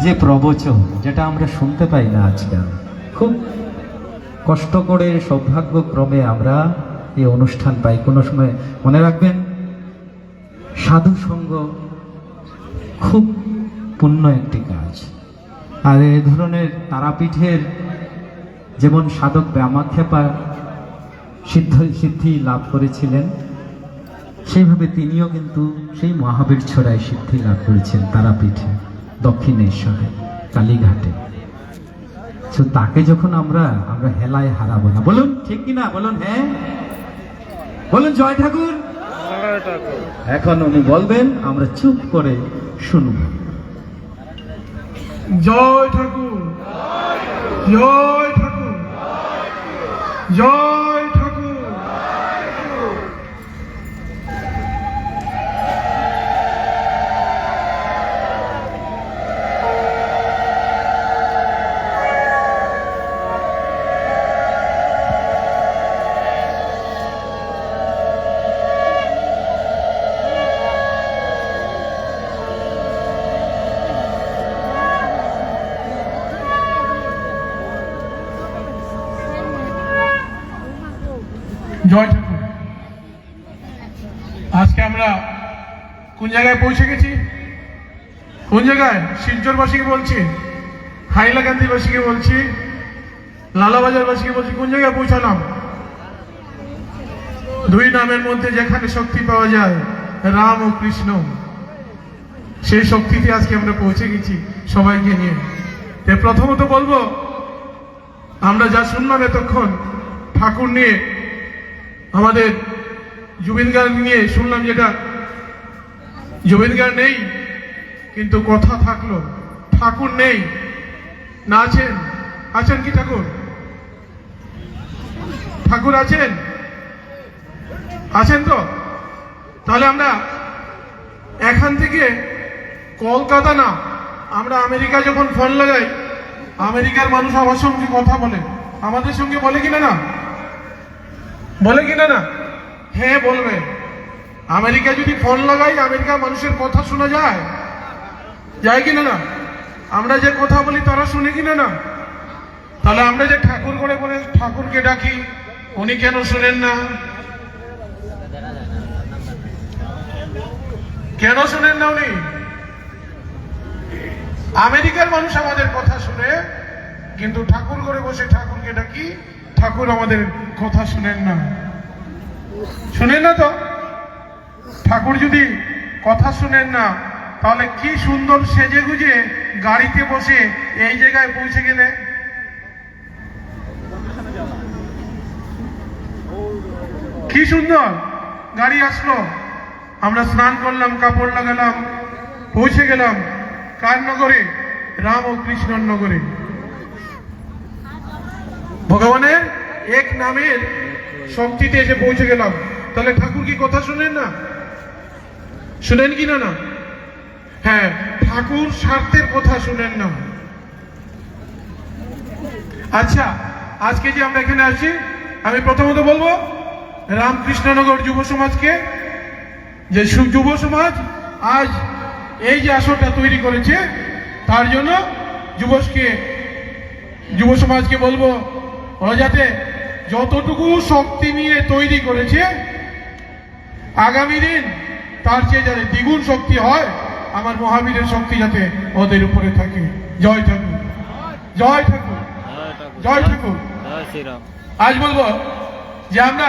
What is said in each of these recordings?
যে প্রবচন, যেটা আমরা শুনতে পাই না আজকাল, খুব কষ্ট করে সৌভাগ্যক্রমে আমরা এই অনুষ্ঠান পাই। কোনো সময় মনে রাখবেন, সাধু সঙ্গ খুব পুণ্য একটি কাজ। আর এই ধরনের তারাপীঠের যেমন সাধক ব্যামাক্ষেপা সিদ্ধি লাভ করেছিলেন, সেইভাবে তিনিও কিন্তু সেই মহাবীর ছড়ায় সিদ্ধি লাভ করেছেন তারাপীঠে, দক্ষিণেশ্বরে, কালীঘাটে। তো তাকে যখন আমরা হেলায় হারাবো না, বলুন ঠিক কিনা, বলুন হ্যাঁ, বলুন জয় ঠাকুর। এখন উনি বলবেন, আমরা চুপ করে শুনব। জয় ঠাকুর, জয় ঠাকুর, জয় ঠাকুর। জয় ঠাকুর। আজকে আমরা কোন জায়গায় পৌঁছে গেছি? কোন জায়গায়? শিলচরবাসীকে বলছি, হাইলাকান্দিবাসীকে বলছি, লালাবাজারবাসীকে বলছি, কোন জায়গায় পৌঁছালাম? দুই নামের মধ্যে যেখানে শক্তি পাওয়া যায়, রাম ও কৃষ্ণ, সেই শক্তিতে আজকে আমরা পৌঁছে গেছি সবাইকে নিয়ে। প্রথমত বলবো, আমরা যা শুনলাম এতক্ষণ ঠাকুর নিয়ে, আমাদের জুবিন গার্গ নিয়ে শুনলাম, যেটা জুবিন গার্গ নেই কিন্তু কথা থাকলো, ঠাকুর নেই না আছেন? আছেন কি ঠাকুর? ঠাকুর আছেন? আছেন তো? তাহলে আমরা এখান থেকে কলকাতা না, আমরা আমেরিকা যখন ফোন লাগাই, আমেরিকার মানুষ আমার সঙ্গে কথা বলে, আমাদের সঙ্গে বলে কিনা না? বলে কিনা না? হ্যাঁ বলবে। আমেরিকা যদি ফোন লাগাই, আমেরিকার মানুষের কথা শোনা যায়? যায় কিনা না? আমরা যে কথা বলি তারা শুনে কিনা না? তাহলে আমরা যে ঠাকুর করে বলে ঠাকুরকে ডাকি, উনি কেন শুনেন না? কেন শুনেন না উনি? আমেরিকার মানুষ আমাদের কথা শুনে, কিন্তু ঠাকুর করে বসে ঠাকুরকে ডাকি, ঠাকুর আমাদের কথা শুনেন না। শুনেন না তো? ঠাকুর যদি কথা শুনেন না, তাহলে কি সুন্দর সেজে গুজে গাড়িতে বসে এই জায়গায় পৌঁছে গেলে। কি সুন্দর গাড়ি আসলো, আমরা স্নান করলাম, কাপড় লাগালাম, পৌঁছে গেলাম কার নগরে? রাম ও কৃষ্ণর নগরে। ভগবানের এক নামের শক্তিতে এসে পৌঁছে গেলাম। তাহলে ঠাকুর কি কথা শুনেন না? শুনেন কিনা না? হ্যাঁ, ঠাকুর স্বার্থের কথা শুনেন না। আচ্ছা, আজকে যে আমরা এখানে আসি, আমি প্রথমত বলবো রামকৃষ্ণনগর যুব সমাজকে, যে যুব সমাজ আজ এই যে আসরটা তৈরি করেছে, তার জন্য যুব সমাজকে বলবো, ওরা যাতে যতটুকু শক্তি নিয়ে তৈরি করেছে, আগামী দিন তার চেয়ে যাতে দ্বিগুণ শক্তি হয়, আমার মহাবীরের শক্তি যাতে ওদের উপরে থাকে। জয় ঠাকুর, জয় ঠাকুর, জয় ঠাকুর। আজ বলবো যে আমরা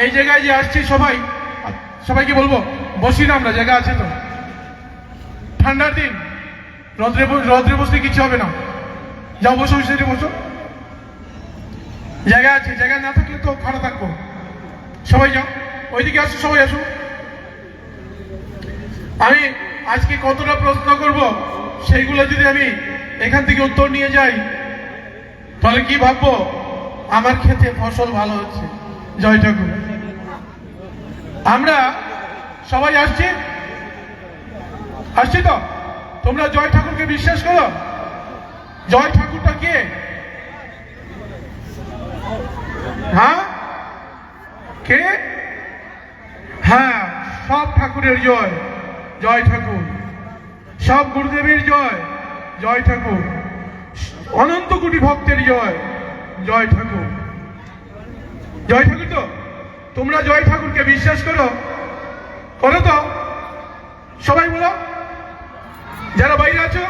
এই জায়গায় যে আসছি, সবাইকে বলবো বসি না, আমরা জায়গা আছে তো? ঠান্ডার দিন, রোদ্রে বসলে কিছু হবে না, যাও বসো, সেটা বসো, জায়গা আছে। জায়গা না থাকলে তো খারাপ থাকবো। সবাই যাও, ওইদিকে আসো, সবাই আসো। আমি আজকে কতটা প্রশ্ন করব, সেইগুলো যদি আমি এখান থেকে উত্তর নিয়ে যাই, তাহলে কি ভাববো? আমার ক্ষেতে ফসল ভালো হচ্ছে। জয় ঠাকুর। আমরা সবাই আসছি তো? তোমরা জয় ঠাকুরকে বিশ্বাস করো? জয় ঠাকুরটা কে? হ্যাঁ, কে? হ্যাঁ, সব ঠাকুরের জয়, জয় ঠাকুর। সব গুরুদেবের জয়, জয় ঠাকুর, অনন্ত কোটি ভক্তের জয়, জয় ঠাকুর, জয় ঠাকুর। তো তোমরা জয় ঠাকুরকে বিশ্বাস করো? করো তো সবাই বলো, যারা বাইরে আছো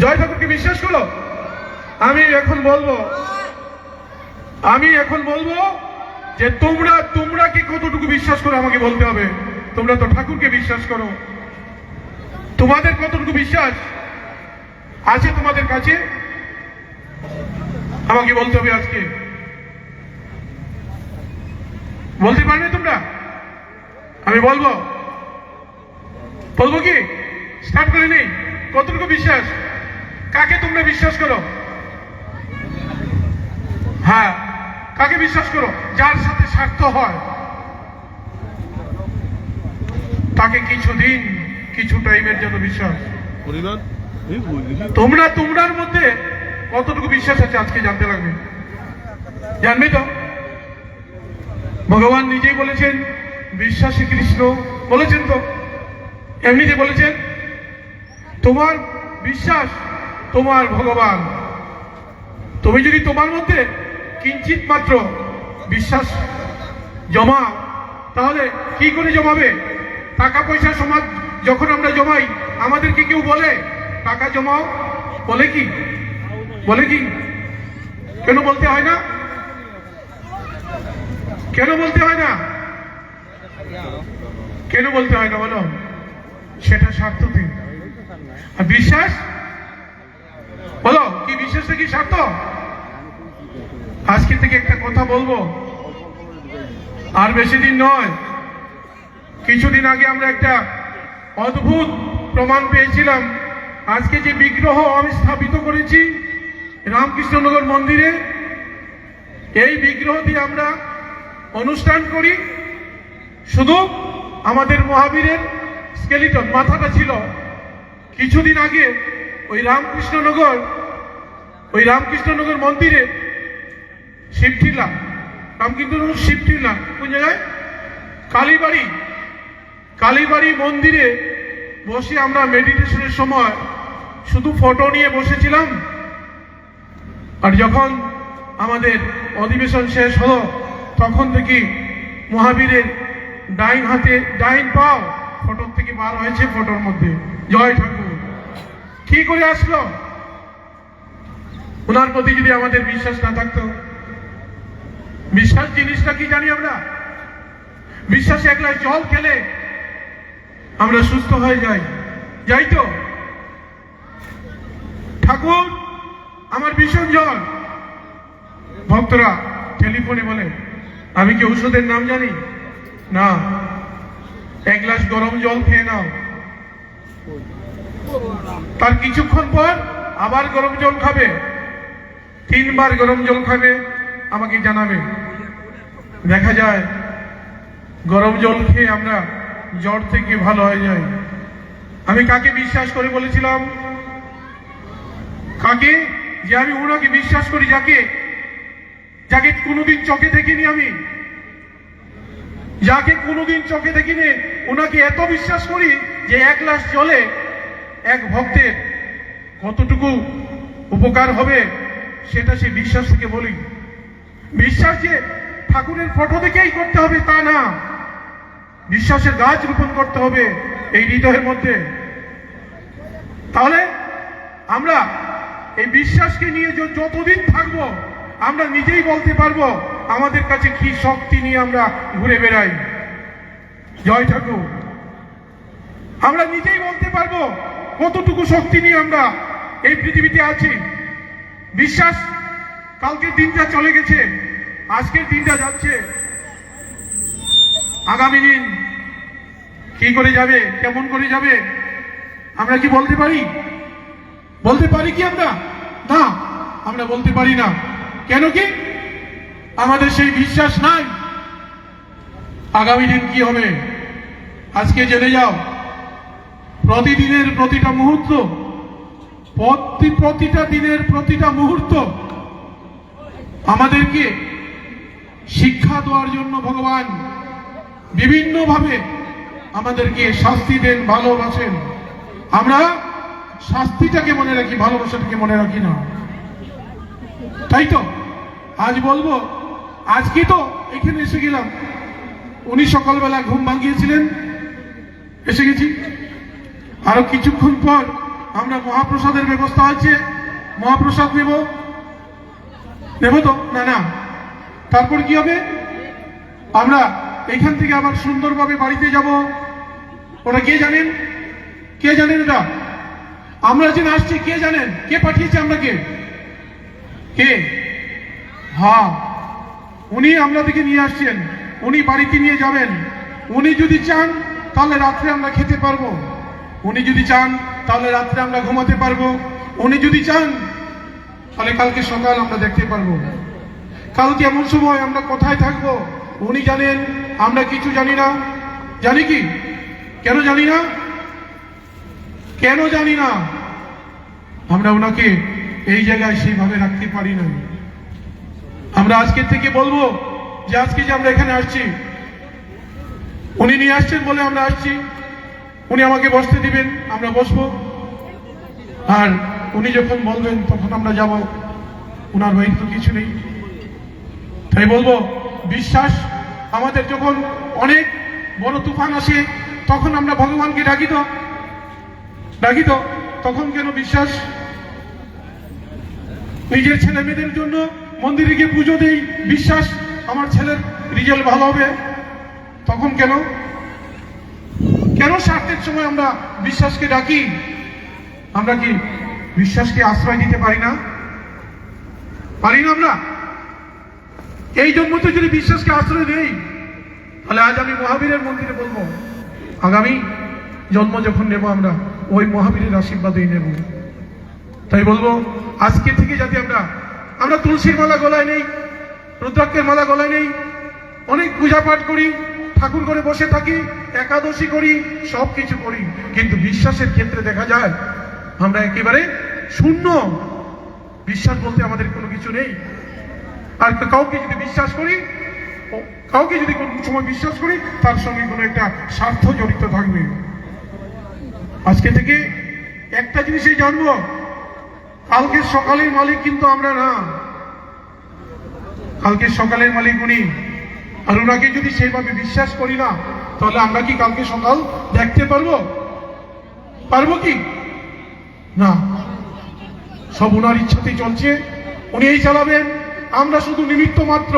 জয় ঠাকুরকে বিশ্বাস করো। আমি এখন বলবো যে তোমরা কি কতটুকু বিশ্বাস করো আমাকে বলতে হবে। তোমরা তো ঠাকুরকে বিশ্বাস করো, তোমাদের কতটুকু বিশ্বাস আছে তোমাদের কাছে আমাকে বলতে হবে। আজকে বলতে পারবে তোমরা? আমি বলবো কি স্টার্ট করে নেই? কতটুকু বিশ্বাস, কাকে তোমরা বিশ্বাস করো? হ্যাঁ, কাকে বিশ্বাস করো? যার সাথে স্বার্থ হয় তাকে কিছুদিন কিছু টাইমের জন্য বিশ্বাস। তোমরার মধ্যে কতটুকু বিশ্বাস আছে আজকে জানতে লাগবে, জানবে তো? ভগবান নিজেই বলেছেন বিশ্বাসী কৃষ্ণ, বলেছেন তো, এমনিতে বলেছেন তোমার বিশ্বাস তোমার ভগবান। তুমি যদি তোমার মধ্যে কিঞ্চিত মাত্র বিশ্বাস জমা, তাহলে কি করে জমাবে? টাকা পয়সা সমাজ যখন আমরা জমাই, আমাদেরকে কেউ বলে টাকা জমাও? বলে কি? কেন বলতে হয় না? কেন বলতে হয় না? বলো? সেটা স্বার্থতে। আর বিশ্বাস বলো কি? বিশ্বাসটা কি স্বার্থ? আজকে থেকে একটা কথা বলবো, আর বেশি দিন নয়, কিছুদিন আগে আমরা একটা অদ্ভুত প্রমাণ পেয়েছিলাম। আজকে যে বিগ্রহ আমি স্থাপিত করেছি রামকৃষ্ণনগর মন্দিরে, এই বিগ্রহ দিয়ে আমরা অনুষ্ঠান করি। শুধু আমাদের মহাবীরের স্কেলিটন, মাথাটা ছিল। কিছুদিন আগে ওই রামকৃষ্ণনগর মন্দিরে শিবটিলা, রামকৃষ্ণনগর শিবটিলা কোন জায়গায়? কালীবাড়ি মন্দিরে বসে আমরা মেডিটেশনের সময় শুধু ফটো নিয়ে বসেছিলাম। আর যখন আমাদের অধিবেশন শেষ হলো, তখন থেকে মহাবীরের ডাইন পাও ফটোর থেকে বার হয়েছে, ফটোর মধ্যে। জয় ঠাকুর। কি করে আসলো? ওনার প্রতি যদি আমাদের বিশ্বাস না থাকতো। বিশ্বাস জিনিসটা কি জানি আমরা? বিশ্বাস এক গ্লাস জল খেলে আমরা সুস্থ হয়ে যাই তো? ঠাকুর আমার ভীষণ জ্বর, ভক্তরা টেলিফোনে বলে আমি কি ঔষধের নাম জানি না? এক গ্লাস গরম জল খেয়ে নাও, তার কিছুক্ষণ পর আবার গরম জল খাবে, 3 বার গরম জল খাবে, আমাকে জানাবে। দেখা যায় গরম জল খেয়ে আমরা জ্বর থেকে ভালো হয়ে যাই। আমি কাকে বিশ্বাস করে বলেছিলাম? কাকে? যে আমি ওনাকে বিশ্বাস করি, যাকে কোনোদিন চোখে দেখিনি, যাকে কোনোদিন চোখে দেখিনি, ওনাকে এত বিশ্বাস করি যে এক গ্লাস জলে এক ভক্তের কতটুকু উপকার হবে সেটা সেই বিশ্বাস থেকে বলি। বিশ্বাস যে ঠাকুরের ফটো দেখেই করতে হবে তা না, বিশ্বাসের গাছ রোপণ করতে হবে এই হৃদয়ের মধ্যে। তাহলে আমরা এই বিশ্বাসকে নিয়ে যতদিন থাকবো, আমরা নিজেই বলতে পারবো আমাদের কাছে কি শক্তি নিয়ে আমরা ঘুরে বেড়াই। জয় ঠাকুর। আমরা নিজেই বলতে পারবো কতটুকু শক্তি নিয়ে আমরা এই পৃথিবীতে আছি। বিশ্বাস, কালকের দিনটা চলে গেছে, আজকের দিনটা যাচ্ছে, আগামী দিন কি করে যাবে, কেমন করে যাবে আমরা কি বলতে পারি? কি আমরা? না, আমরা বলতে পারি না। কেন কি? আমাদের সেই বিশ্বাস নাই। আগামী দিন কি হবে আজকে জেনে যাও। প্রতিদিনের প্রতিটা মুহূর্ত, প্রতিটা দিনের প্রতিটা মুহূর্ত আমাদেরকে শিক্ষা দেওয়ার জন্য ভগবান বিভিন্নভাবে আমাদেরকে শাস্তি দেন, ভালোবাসেন। আমরা শাস্তিটাকে মনে রাখি, ভালোবাসাটাকে মনে রাখি না। তাই তো আজ বলবো, আজকে তো এখানে এসে গেলাম, উনি সকালবেলা ঘুম ভাঙিয়েছিলেন, এসে গেছি। আরো কিছুক্ষণ পর আমরা মহাপ্রসাদের ব্যবস্থা আছে, মহাপ্রসাদ নেব তো না না, তারপর কি হবে? আমরা এখান থেকে আবার সুন্দরভাবে বাড়িতে যাব। ওরা কে জানেন? কে জানেন এটা? আমরা যে আসছি কে জানেন? কে পাঠিয়েছে আমরাকে? কে? হ্যাঁ, উনি আমাদেরকে নিয়ে আসছেন, উনি বাড়িতে নিয়ে যাবেন। উনি যদি চান তাহলে রাত্রে আমরা খেতে পারবো, উনি যদি চান তাহলে রাত্রে আমরা ঘুমাতে পারবো, উনি যদি চান তাহলে কালকে সকাল আমরা দেখতে পারবো। কালকে এমন সময় আমরা কোথায় থাকবো উনি জানেন, আমরা কিছু জানি না। জানি কি? কেন জানি না? কেন জানি না? আমরা ওনাকে এই জায়গায় সেইভাবে রাখতে পারি না। আমরা আজকের থেকে বলবো যে আজকে যে আমরা এখানে আসছি, উনি নিয়ে আসছেন বলে আমরা আসছি, উনি আমাকে বসতে দিবেন, আমরা বসবো, আর উনি যখন বলবেন তখন আমরা যাব। ওনার বাইরে তো কিছু নেই। তাই বলবো, বিশ্বাস আমাদের যখন অনেক বড় তুফান আসে তখন আমরা ভগবানকে ডাকি তো, তখন কেন বিশ্বাস? নিজের ছেলে মেয়েদের জন্য মন্দিরে গিয়ে পুজো দেই, বিশ্বাস আমার ছেলের রেজাল্ট ভালো হবে, তখন কেন? কেন স্বার্থের সময় আমরা বিশ্বাসকে ডাকি? আমরা কি বিশ্বাসকে আশ্রয় দিতে পারি না? পারি না আমরা? এই জন্মতে যদি বিশ্বাসকে আশ্রয় দেই, তাহলে আজ আমি মহাবীরের মন্দিরে বলবো, আগামী জন্ম যখন নেব আমরা ওই মহাবীরের আশীর্বাদই নেব। তাই বলবো, আজকে থেকে যাতে আমরা তুলসীর মালা গলায় নেই, রুদ্রাক্ষের মালা গলায় নেই, অনেক পূজা পাঠ করি, ঠাকুর করে বসে থাকি, একাদশী করি, সবকিছু করি, কিন্তু বিশ্বাসের ক্ষেত্রে দেখা যায় আমরা একেবারে শূন্য। বিশ্বাস বলতে আমাদের কোনো কিছু নেই। আর কাউকে যদি বিশ্বাস করি, কাউকে যদি কোনো সময় বিশ্বাস করি, তার সঙ্গে কোনো একটা স্বার্থ জড়িত থাকবে। আজকে থেকে একটা জিনিসই জানবো, কালকে সকালের মালিক কিন্তু আমরা না, কালকে সকালের মালিক উনি। আর ওনাকে যদি সেইভাবে বিশ্বাস করি না, তাহলে আমরা কি কালকে সকাল দেখতে পারবো? পারবো কি না? সব ওনার ইচ্ছাতেই চলছে, উনি এই চালাবেন, আমরা শুধু নিমিত্ত মাত্র।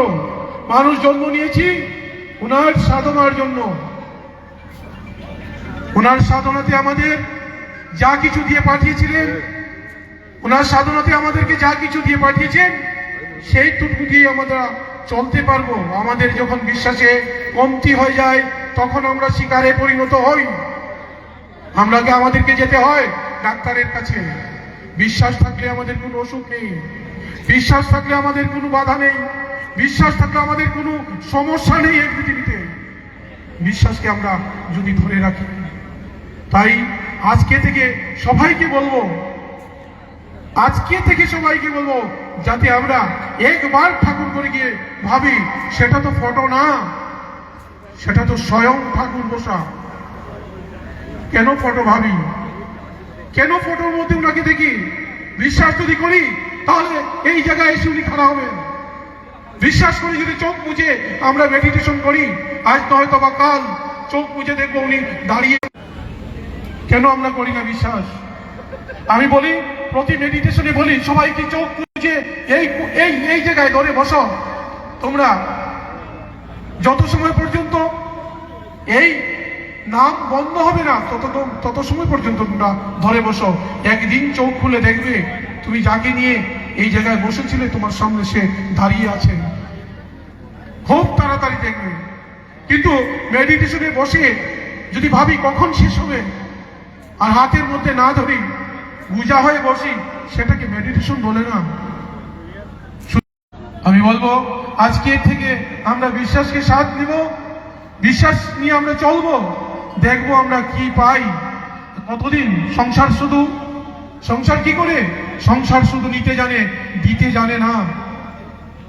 মানুষ জন্ম নিয়েছি ওনার সাধনার জন্য, ওনার সাধনাতে আমাদের যা কিছু দিয়ে পাঠিয়েছিলেন, ওনার সাধনাতে আমাদেরকে যা কিছু দিয়ে পাঠিয়েছেন সেইটুকু দিয়ে আমরা চলতে পারবো। আমাদের যখন বিশ্বাসে কমতি হয়ে যায় তখন আমরা শিকারে পরিণত হই। আমাদেরকে যেতে হয় ডাক্তারের কাছে। বিশ্বাস থাকলে আমাদের কোনো অসুখ নেই, বিশ্বাস থাকলে আমাদের কোনো বাধা নেই, বিশ্বাস থাকলে আমাদের কোনো সমস্যা নেই এই পৃথিবীতে, বিশ্বাসকে আমরা যদি ধরে রাখি। তাই আজকে থেকে সবাইকে বলবো, যাতে আমরা একবার ঠাকুর করে গিয়ে ভাবি সেটা তো ফটো না, সেটা তো স্বয়ং ঠাকুর বসা। কেন ফটো ভাবি? কেন ফটোর মধ্যে ওনাকে দেখি? বিশ্বাস যদি করি তাহলে এই জায়গায় এসে উনি খাড়া হবেন। বিশ্বাস করি যদি চোখ মুছে আমরা মেডিটেশন করি, আজ নয়তো বা কাল চোখ মুছে দেখবো উনি দাঁড়িয়ে। কেন আমরা করি না বিশ্বাস? আমি বলি, প্রতি মেডিটেশনে বলি সবাইকে চোখ মুছে এই জায়গায় ধরে বসো। তোমরা যত সময় পর্যন্ত এই নাম বন্ধ হবে না তত সময় পর্যন্ত তোমরা ধরে বসো। একদিন চোখ খুলে দেখবে তুমি যাকে নিয়ে এই জায়গায় বসেছিলে তোমার সামনে সে দাঁড়িয়ে আছে, খুব তাড়াতাড়ি দেখবে। কিন্তু মেডিটেশনে বসে যদি ভাবি কখন শেষ হবে আর হাতের মধ্যে না ধরি পূজা হয়ে বসি, সেটাকে মেডিটেশন বলে না। আমি বলবো আজকে থেকে আমরা বিশ্বাসকে সাথ নিব, বিশ্বাস নিয়ে আমরা চলবো, দেখবো আমরা কি পাই। কতদিন সংসার কি করে? সংসার শুধু নিতে জানে, দিতে জানে না।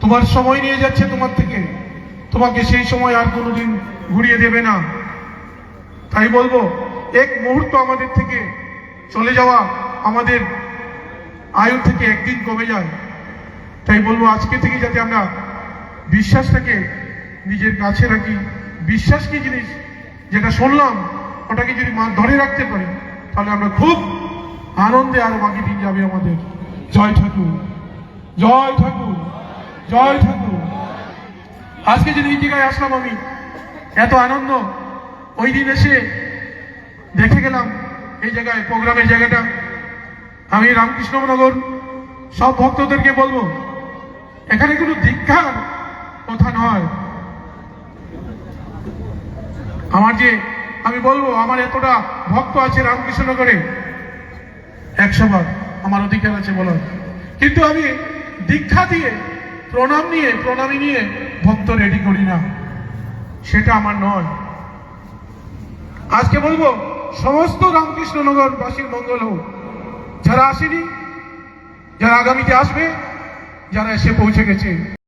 তোমার সময় নিয়ে যাচ্ছে তোমার থেকে, তোমাকে সেই সময় আর কোনোদিন ঘুরিয়ে দেবে না। তাই বলবো এক মুহূর্ত আমাদের থেকে চলে যাওয়া আমাদের আয়ু থেকে একদিন কমে যায়। তাই বলবো আজকে থেকে যাতে আমরা বিশ্বাসটাকে নিজের কাছে রাখি। বিশ্বাস কি জিনিস, যেটা শুনলাম ওটাকে যদি ধরে রাখতে পারি তাহলে আমরা খুব আনন্দে আরো বাকি দিন যাবে আমাদের। জয় ঠাকুর, জয় ঠাকুর, জয় ঠাকুর। আজকে যদি এই জায়গায় আসলাম আমি, এত আনন্দ, ওই দিন এসে দেখে গেলাম এই জায়গায় প্রোগ্রামের জায়গাটা। আমি রামকৃষ্ণনগর সব ভক্তদেরকে বলবো, এখানে কোনো দীক্ষার কথা নয়। আমি বলবো আমার এতটা ভক্ত আছে রামকৃষ্ণনগরে, 100 বার আমার অধিকার আছে বলার, কিন্তু আমি দীক্ষা দিয়ে প্রণামী নিয়ে ভক্ত রেডি করি না, সেটা আমার নয়। আজকে বলবো সমস্ত রামকৃষ্ণনগর বাসীর মঙ্গল হোক, যারা আসেনি, যারা আগামীতে আসবে, যারা এসে পৌঁছে গেছে।